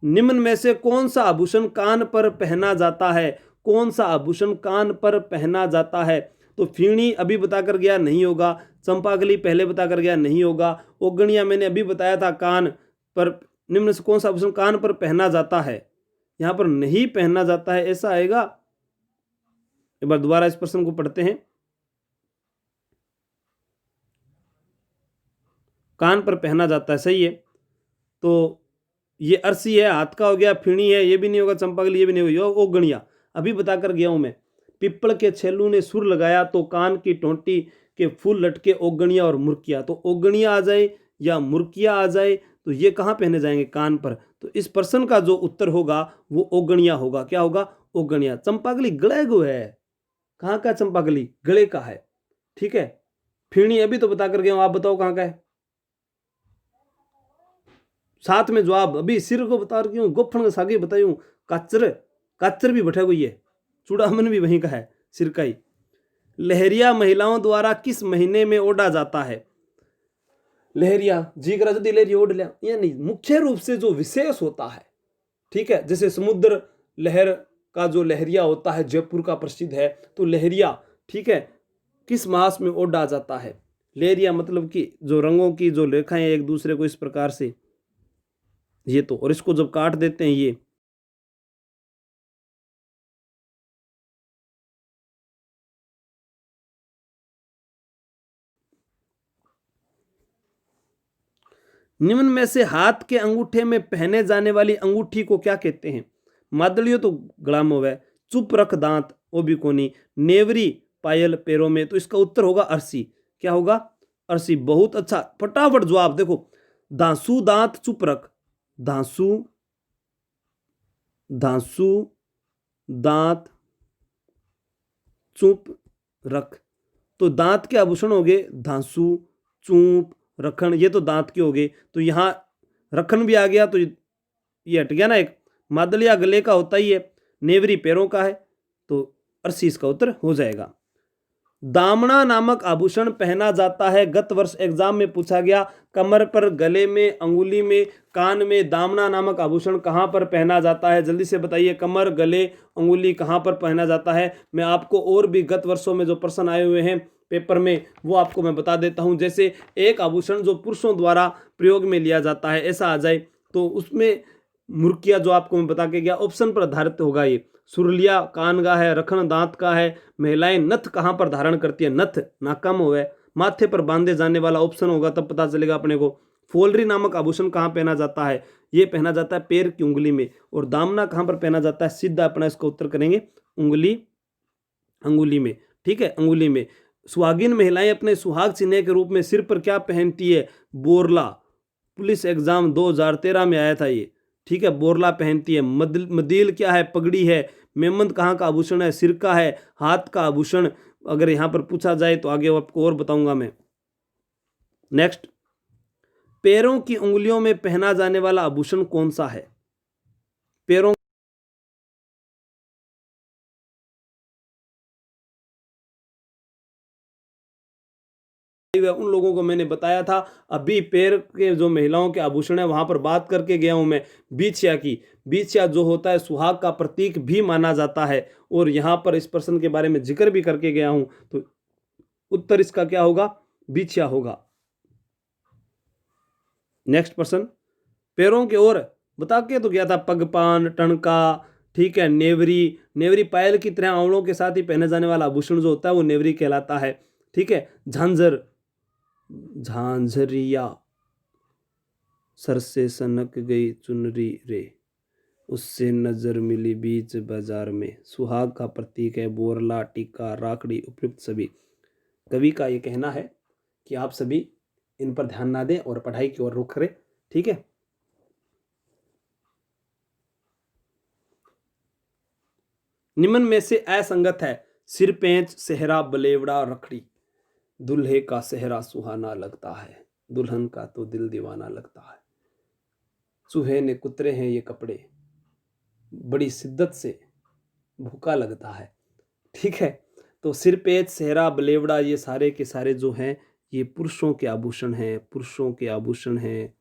निम्न में से कौन सा आभूषण कान पर पहना जाता है? कौन सा आभूषण कान पर पहना जाता है? तो फीणी अभी बताकर गया, नहीं होगा। चंपाकली पहले बताकर गया, नहीं होगा। ओगणिया मैंने अभी बताया था कान पर। निम्न से कौन सा आभूषण कान पर पहना जाता है? यहां पर नहीं पहना जाता है, ऐसा आएगा। एक बार दोबारा इस प्रश्न को पढ़ते हैं। कान पर पहना जाता है, सही है। तो ये अरसी है, हाथ का हो गया। फीणी है, ये भी नहीं होगा। चंपाकली ये भी नहीं होगा। ओगणिया अभी बताकर गया हूं मैं। पिप्पल के छेलू ने सुर लगाया तो कान की टोंटी के फूल लटके, ओगणिया और मुर्किया। तो ओगणिया आ जाए या मुर्किया आ जाए तो ये कहाँ पहने जाएंगे? कान पर। तो इस प्रश्न का जो उत्तर होगा वो ओगणिया होगा। क्या होगा? ओगणिया। चंपाकली गले को है, कहाँ का चंपाकली? गले का है। ठीक है, फीणी अभी तो बताकर गया हूं, आप बताओ कहाँ का है? साथ में जवाब अभी सिर को बता रही हूँ, गोफन का सागे बताई काचर, काचर भी बैठा हुई है, चूड़ामन भी वहीं का है, सिर का ही। लहरिया महिलाओं द्वारा किस महीने में ओढ़ा जाता है? लहरिया जी करा जल्दी लहरी ओढ़ लिया, यानी मुख्य रूप से जो विशेष होता है, ठीक है, जैसे समुद्र लहर का जो लहरिया होता है, जयपुर का प्रसिद्ध है, तो लहरिया, ठीक है, किस मास में ओढ़ा जाता है? लहरिया मतलब कि जो रंगों की जो रेखाएं एक दूसरे को इस प्रकार से, ये तो, और इसको जब काट देते हैं ये, निम्न में से हाथ के अंगूठे में पहने जाने वाली अंगूठी को क्या कहते हैं? मादलियो तो गला में होवे, चुप रख दांत, वो भी कोनी, नेवरी पायल पैरों में, तो इसका उत्तर होगा अरसी। क्या होगा? अरसी। बहुत अच्छा, फटाफट जवाब देखो। धांसू दांत चुप रख, धांसू, धांसू दांत चुप रख, तो दांत के आभूषण हो गए धांसू, चूप, रखन, ये तो दांत के हो गए। तो यहां रखन भी आ गया, तो ये हट गया ना एक। मादलिया गले का होता ही है, नेवरी पैरों का है, तो अरसी इसका उत्तर हो जाएगा। दामना नामक आभूषण पहना जाता है, गत वर्ष एग्जाम में पूछा गया। कमर पर, गले में, अंगुली में, कान में दामना नामक आभूषण कहां पर पहना जाता है? जल्दी से बताइए, कमर, गले, अंगुली कहां पर पहना जाता है? मैं आपको और भी गत वर्षों में जो प्रश्न आए हुए हैं पेपर में, वो आपको मैं बता देता हूं। जैसे एक आभूषण जो पुरुषों द्वारा प्रयोग में लिया जाता है ऐसा आ जाए तो उसमें मुर्किया जो आपको मैं बता के गया ऑप्शन पर आधारित होगा। ये सुरलिया कान का है, रखन दांत का है। महिलाएं नथ कहाँ पर धारण करती है, नथ नाका में होवे, माथे पर बांधे जाने वाला ऑप्शन होगा तब पता चलेगा अपने को। फोलरी नामक आभूषण कहाँ पहना जाता है, ये पहना जाता है पैर की उंगली में। और दामना कहाँ पर पहना जाता है, सीधा अपना इसका उत्तर करेंगे उंगली, अंगुली में, ठीक है, अंगुली में। सुहागिन महिलाएं अपने सुहाग चिन्ह के रूप में सिर पर क्या पहनती है, बोरला। पुलिस एग्जाम 2013 में आया था ये, ठीक है, बोरला पहनती है। मदील क्या है, पगड़ी है। मेमंद कहाँ का आभूषण है, सिर का है, हाथ का आभूषण अगर यहां पर पूछा जाए तो आगे आपको और बताऊंगा मैं। नेक्स्ट, पैरों की उंगलियों में पहना जाने वाला आभूषण कौन सा है, पैरों उन लोगों को मैंने बताया था। अभी पैर के जो महिलाओं के आभूषण है वहां पर बात करके गया हूं मैं बीछिया की। बीछिया जो होता है सुहाग का प्रतीक भी माना जाता है और यहां पर इस प्रश्न के बारे में जिक्र भी करके गया हूं। तो उत्तर इसका क्या होगा, बीछिया होगा। नेक्स्ट प्रश्न, पैरों के ओर बता के तो गया था, पगपान, टणका, ठीक है, नेवरी। नेवरी पायल की तरह आंवलों के साथ ही पहने जाने वाला आभूषण जो होता है वो नेवरी कहलाता है, ठीक है। झांझर, झांझरिया, सर से सनक गई चुनरी रे, उससे नजर मिली बीच बाजार में। सुहाग का प्रतीक है बोरला, टीका, राखड़ी, उपयुक्त सभी। कवि का ये कहना है कि आप सभी इन पर ध्यान ना दें और पढ़ाई की ओर रुख करें, ठीक है। निम्न में से असंगत है, सिर पेंच, सेहरा, बलेवड़ा, रखड़ी। दुल्हे का सेहरा सुहाना लगता है, दुल्हन का तो दिल दीवाना लगता है। चूहे ने कुतरे हैं ये कपड़े, बड़ी शिद्दत से भूखा लगता है, ठीक है। तो सिर पेच, सेहरा, बलेवड़ा ये सारे के सारे जो हैं ये पुरुषों के आभूषण हैं, पुरुषों के आभूषण हैं।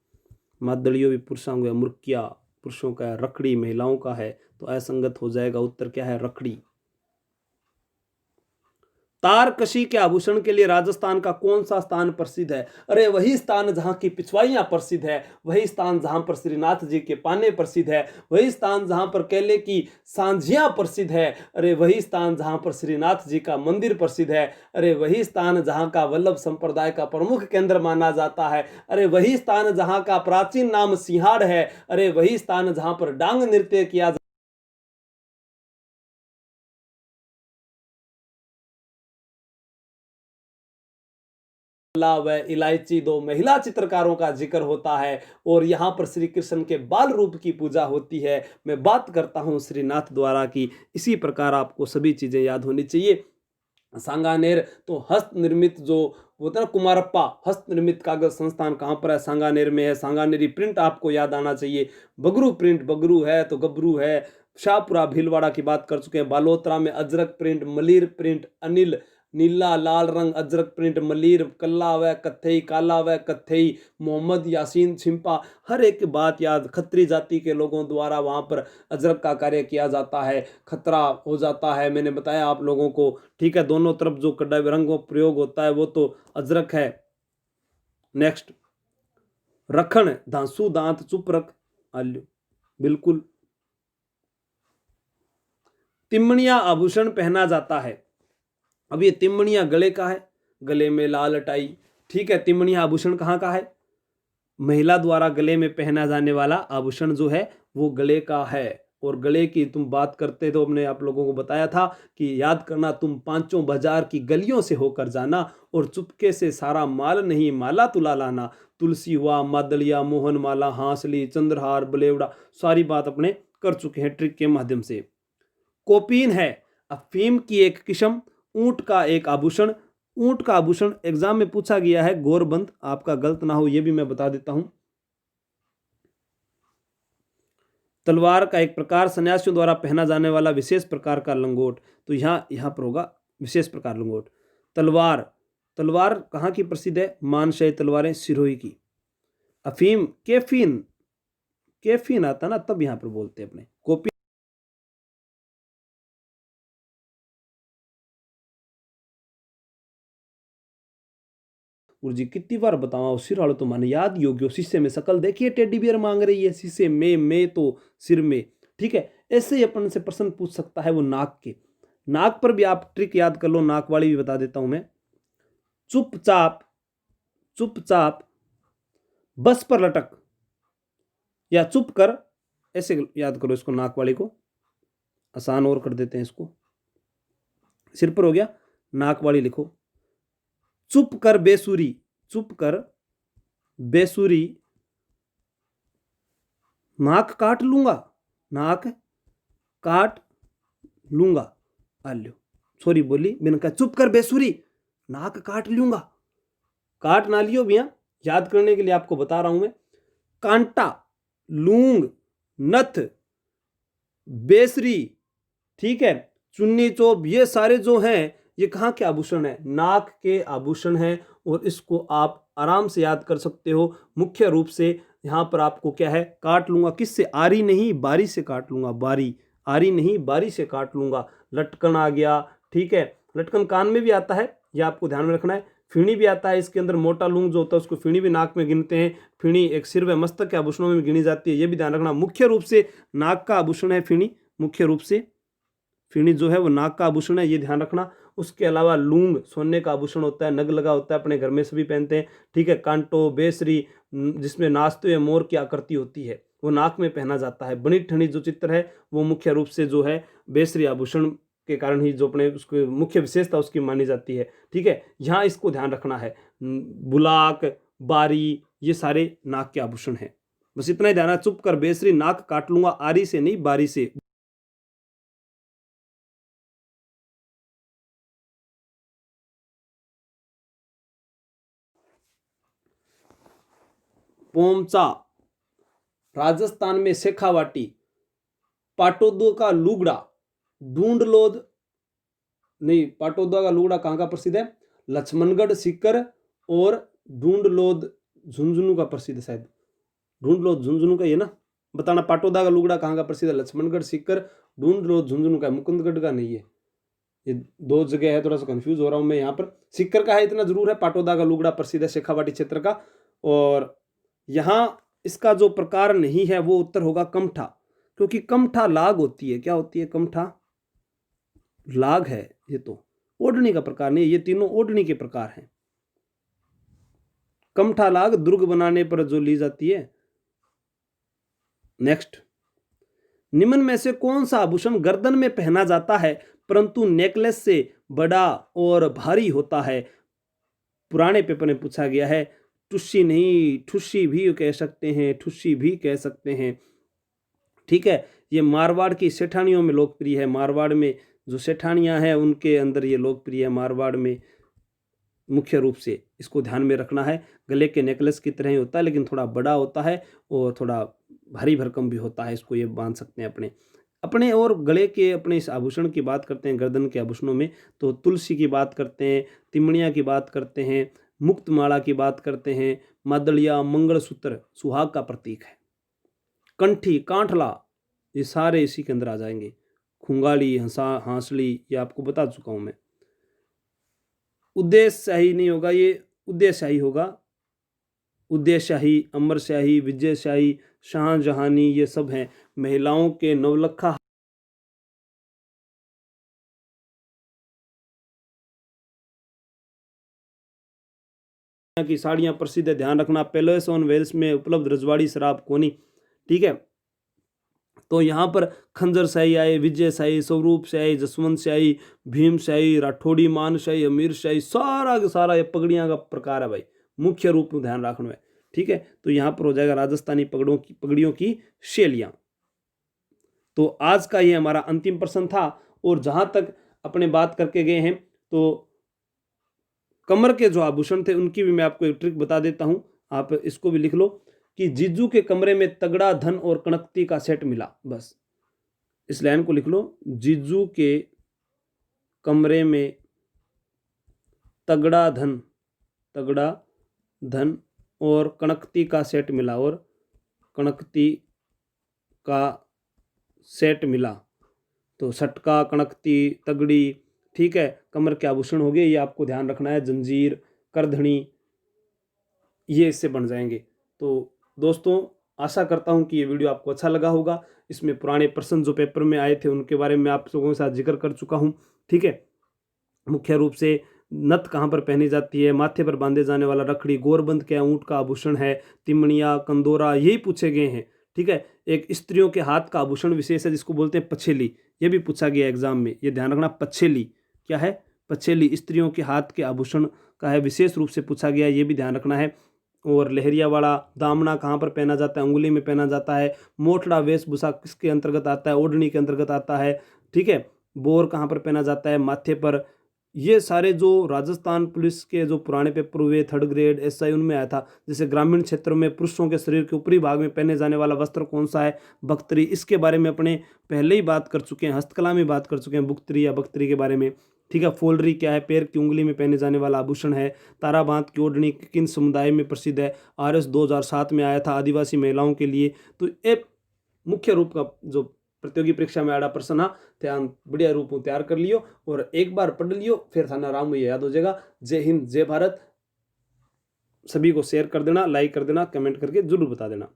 मादड़ियों भी पुरुषों का, मुर्किया पुरुषों का है, रखड़ी महिलाओं का है। तो असंगत हो जाएगा, उत्तर क्या है, रखड़ी। तारकशी के आभूषण के लिए राजस्थान का कौन सा स्थान प्रसिद्ध है, अरे वही स्थान जहां की पिछवाइयां प्रसिद्ध है, वही स्थान जहां पर श्रीनाथ जी के पाने प्रसिद्ध है, वही स्थान जहां पर केले की सांझियां प्रसिद्ध है, अरे वही स्थान जहां पर श्रीनाथ जी का मंदिर प्रसिद्ध है, अरे वही स्थान जहां का वल्लभ संप्रदाय का प्रमुख केंद्र माना जाता है, अरे वही स्थान जहां का प्राचीन नाम सिंहाड़ है, अरे वही स्थान जहां पर डांग नृत्य किया व इलायची, दो महिला चित्रकारों का जिक्र होता है और यहाँ पर श्री कृष्ण के बाल रूप की पूजा होती है। मैं बात करता हूँ श्रीनाथ द्वारा की। इसी प्रकार आपको सभी चीजें याद होनी चाहिए। सांगानेर तो हस्त निर्मित जो होता है ना, कुमारप्पा हस्त निर्मित कागज संस्थान कहाँ पर है, सांगानेर में है। सांगानेरी प्रिंट आपको याद आना चाहिए। बगरू प्रिंट, बगरू है तो गबरू है। शाहपुरा भीलवाड़ा की बात कर चुके हैं। बालोतरा में अजरक प्रिंट, मलिर प्रिंट, अनिल नीला लाल रंग अजरक प्रिंट, मलिर कल्ला व कत्थई, काला व कत्थई, मोहम्मद यासीन छिंपा। हर एक बात याद, खत्री जाति के लोगों द्वारा वहां पर अजरक का कार्य किया जाता है, खतरा हो जाता है, मैंने बताया आप लोगों को, ठीक है। दोनों तरफ जो कड़ा रंगों प्रयोग होता है वो तो अजरक है। नेक्स्ट, रखण, धांसू दांत चुप रख आल्यू, बिल्कुल। तिमणिया आभूषण पहना जाता है। अब ये तिमणिया गले का है, गले में लाल टाई, ठीक है। तिमणिया आभूषण कहाँ का है, महिला द्वारा गले में पहना जाने वाला आभूषण जो है वो गले का है। और गले की तुम बात करते तो हमने आप लोगों को बताया था कि याद करना, तुम पांचों बाजार की गलियों से होकर जाना और चुपके से सारा माल नहीं माला तुला लाना। तुलसी हुआ, मादलिया, मोहन माला, हांसली, चंद्रहार, बलेवड़ा, सारी बात अपने कर चुके हैं ट्रिक के माध्यम से। कोपीन है अफीम की एक किस्म, ऊंट का एक आभूषण। ऊंट का आभूषण एग्जाम में पूछा गया है, गोरबंद, आपका गलत ना हो ये भी मैं बता देता हूं। तलवार का एक प्रकार, सन्यासियों द्वारा पहना जाने वाला विशेष प्रकार का लंगोट। तो यहां पर होगा विशेष प्रकार लंगोट। तलवार, तलवार कहां की प्रसिद्ध है, मानशाही तलवारें सिरोही की। अफीम, कैफीन, कैफीन आता ना तब यहां पर बोलते हैं अपने। कोपी गुरुजी कितनी बार बताओ सिर वालों तो मन याद योग्यो, शीशे में शकल देखिए टेडी बियर मांग रही है, शीशे में मैं तो सिर में। ठीक है, ऐसे ही अपन से प्रश्न पूछ सकता है वो नाक के। नाक पर भी आप ट्रिक याद कर लो, नाक वाली भी बता देता हूं मैं। चुपचाप, चुपचाप बस पर लटक, या चुप कर, ऐसे याद करो इसको, नाक वाली को। आसान और कर देते हैं इसको, सिर पर हो गया, नाक वाली लिखो। चुप कर बेसुरी, चुप कर बेसुरी नाक काट लूंगा, नाक काट लूंगा। आल्यो सॉरी बोली मैंने कहा चुप कर बेसुरी नाक काट लूंगा। काट ना लियो भैया, याद करने के लिए आपको बता रहा हूं मैं। कांटा, लूंग, नथ, बेसरी, ठीक है, चुन्नी चोप, ये सारे जो हैं ये कहाँ के आभूषण है? नाक के आभूषण हैं। और इसको आप आराम से याद कर सकते हो। मुख्य रूप से यहाँ पर आपको क्या है, काट लूंगा, किससे? आरी नहीं बारी से काट लूंगा, बारी, आरी नहीं बारी से काट लूंगा। लटकन आ गया, ठीक है, लटकन कान में भी आता है, ये आपको ध्यान में रखना है। फीणी भी आता है इसके अंदर, मोटा लूंग जो होता है उसको फीणी भी नाक में गिनते हैं। फीणी एक सिर व मस्तक के आभूषणों में भी गिनी जाती है, ये भी ध्यान रखना। मुख्य रूप से नाक का आभूषण है फीणी, मुख्य रूप से फीणी जो है वो नाक का आभूषण है, ये ध्यान रखना। उसके अलावा लूंग सोने का आभूषण होता है, नग लगा होता है, अपने घर में सभी पहनते हैं। ठीक है, कांटो, बेसरी, जिसमें नाचते हुए मोर की आकृति होती है, वो नाक में पहना जाता है। बनी ठनी जो चित्र है वो मुख्य रूप से जो है बेसरी आभूषण के कारण ही जो अपने उसको मुख्य विशेषता उसकी मानी जाती है। ठीक है, यहाँ इसको ध्यान रखना है। बुलाक, बारी, ये सारे नाक के आभूषण हैं। बस इतना ही ध्यान है। चुप कर बेसरी नाक काट लूंगा, आरी से नहीं बारी से। पोमचा, राजस्थान में शेखावाटी, पाटोदो का लुगड़ा, ढूंढलोद नहीं, पाटोदा का लुगड़ा कहाँ का प्रसिद्ध है? लक्ष्मणगढ़, सीकर और ढूंढलोद झुंझुनू का प्रसिद्ध है शायद। ढूंढलोद झुंझुनू का ये ना बताना। पाटोदा का लुगड़ा कहाँ का प्रसिद्ध है? लक्ष्मणगढ़, सीकर, ढूंढलोद झुंझुनू का, मुकुंदगढ़ का नहीं है। ये दो जगह है, थोड़ा सा कंफ्यूज हो रहा हूं मैं यहाँ पर। सीकर का है इतना जरूर है, पाटोदा का लुगड़ा प्रसिद्ध है शेखावाटी क्षेत्र का। और यहाँ इसका जो प्रकार नहीं है वो उत्तर होगा कमठा, क्योंकि कमठा लाग होती है। क्या होती है? कमठा लाग है। ये तो ओढ़नी का प्रकार नहीं है, ये तीनों ओढ़नी के प्रकार हैं। कमठा लाग दुर्ग बनाने पर जो ली जाती है। नेक्स्ट, निम्न में से कौन सा आभूषण गर्दन में पहना जाता है परंतु नेकलेस से बड़ा और भारी होता है? पुराने पेपर में पूछा गया है। टुस्सी नहीं, ठुस्सी भी कह सकते हैं, ठुस्सी भी कह सकते हैं। ठीक है, ये मारवाड़ की सेठानियों में लोकप्रिय है। मारवाड़ में जो सेठानियां हैं उनके अंदर ये लोकप्रिय है, मारवाड़ में मुख्य रूप से। इसको ध्यान में रखना है। गले के नेकलेस की तरह ही होता है, लेकिन थोड़ा बड़ा होता है और थोड़ा भारी भरकम भी होता है। इसको ये बांध सकते हैं अपने अपने और गले के अपने इस आभूषण की बात करते हैं, गर्दन के आभूषणों में तो तुलसी की बात करते हैं, तिमणिया की बात करते हैं, मुक्तमाला की बात करते हैं, मादलिया, मंगलसूत्र सुहाग का प्रतीक है, कंठी, कांठला, ये सारे इसी के अंदर आ जाएंगे। खुंगाली, हंसा, हांसली, ये आपको बता चुका हूं मैं। उद्देश्य शाही नहीं होगा, ये उद्देश्य शाही होगा। उदय शाही, अमर शाही, विजय शाही, शाहजहानी, ये सब हैं महिलाओं के नवलखा की साड़ियां प्रसिद्ध है। ध्यान रखना, पैलेस ऑन वेल्स में उपलब्ध रजवाड़ी शराब कोनी। ठीक है, तो यहाँ पर खंजर शाही आए, विजय शाही, स्वरूप शाही, जसवंत शाही, भीम शाही, राठौड़ी, मान शाही, अमीर शाही, सारा का सारा ये पगड़ियाँ का प्रकार है भाई, मुख्य रूप में ध्यान रखना है। ठीक है, तो यहाँ पर हो जाएगा राजस्थानी पगड़ियों की शैलियाँ। तो आज का ये हमारा अंतिम प्रश्न था। और जहां तक अपने बात करके गए हैं तो कमर के जो आभूषण थे उनकी भी मैं आपको एक ट्रिक बता देता हूं, आप इसको भी लिख लो कि जीजू के कमरे में तगड़ा धन और कनकती का सेट मिला। बस इस लाइन को लिख लो, जीजू के कमरे में तगड़ा धन और कनकती का सेट मिला, और कनकती का सेट मिला। तो सटका, कनकती, तगड़ी, ठीक है, कमर के आभूषण हो गए, ये आपको ध्यान रखना है। जंजीर, करधनी, ये इससे बन जाएंगे। तो दोस्तों आशा करता हूँ कि ये वीडियो आपको अच्छा लगा होगा। इसमें पुराने प्रश्न जो पेपर में आए थे उनके बारे में आप लोगों के साथ जिक्र कर चुका हूँ। ठीक है, मुख्य रूप से नथ कहाँ पर पहनी जाती है, माथे पर बांधे जाने वाला रखड़ी, गोरबंद क्या ऊंट का आभूषण है, तिमणिया, कंदोरा, यही पूछे गए हैं। ठीक है, एक स्त्रियों के हाथ का आभूषण विशेष है जिसको बोलते हैं पछेली, ये भी पूछा गया एग्जाम में, ये ध्यान रखना। पछेली क्या है? पछेली स्त्रियों के हाथ के आभूषण का है, विशेष रूप से पूछा गया, ये भी ध्यान रखना है। और लहरिया वाला दामना कहाँ पर पहना जाता है? अंगुली में पहना जाता है। मोठड़ा वेशभूषा किसके अंतर्गत आता है? ओढ़नी के अंतर्गत आता है। ठीक है, बोर कहाँ पर पहना जाता है? माथे पर। ये सारे जो राजस्थान पुलिस के जो पुराने पेपर हुए, थर्ड ग्रेड एसआई, उनमें आया था। जैसे ग्रामीण क्षेत्रों में पुरुषों के शरीर के ऊपरी भाग में पहने जाने वाला वस्त्र कौन सा है? बख्तरी। इसके बारे में अपने पहले ही बात कर चुके हैं, हस्तकला में बात कर चुके हैं, बुख्तरी या बख्तरी के बारे में। ठीक है, फोलरी क्या है? पैर की उंगली में पहने जाने वाला आभूषण है। ताराबांध की ओढ़नी किन समुदाय में प्रसिद्ध है? आरएस 2007 में आया था, आदिवासी महिलाओं के लिए। तो ये मुख्य रूप का जो प्रतियोगी परीक्षा में आड़ा प्रश्न था, ध्यान बढ़िया रूप में तैयार कर लियो और एक बार पढ़ लियो, फिर थाना आराम में याद हो जाएगा। जय हिंद, जय भारत। सभी को शेयर कर देना, लाइक कर देना, कमेंट करके जरूर बता देना।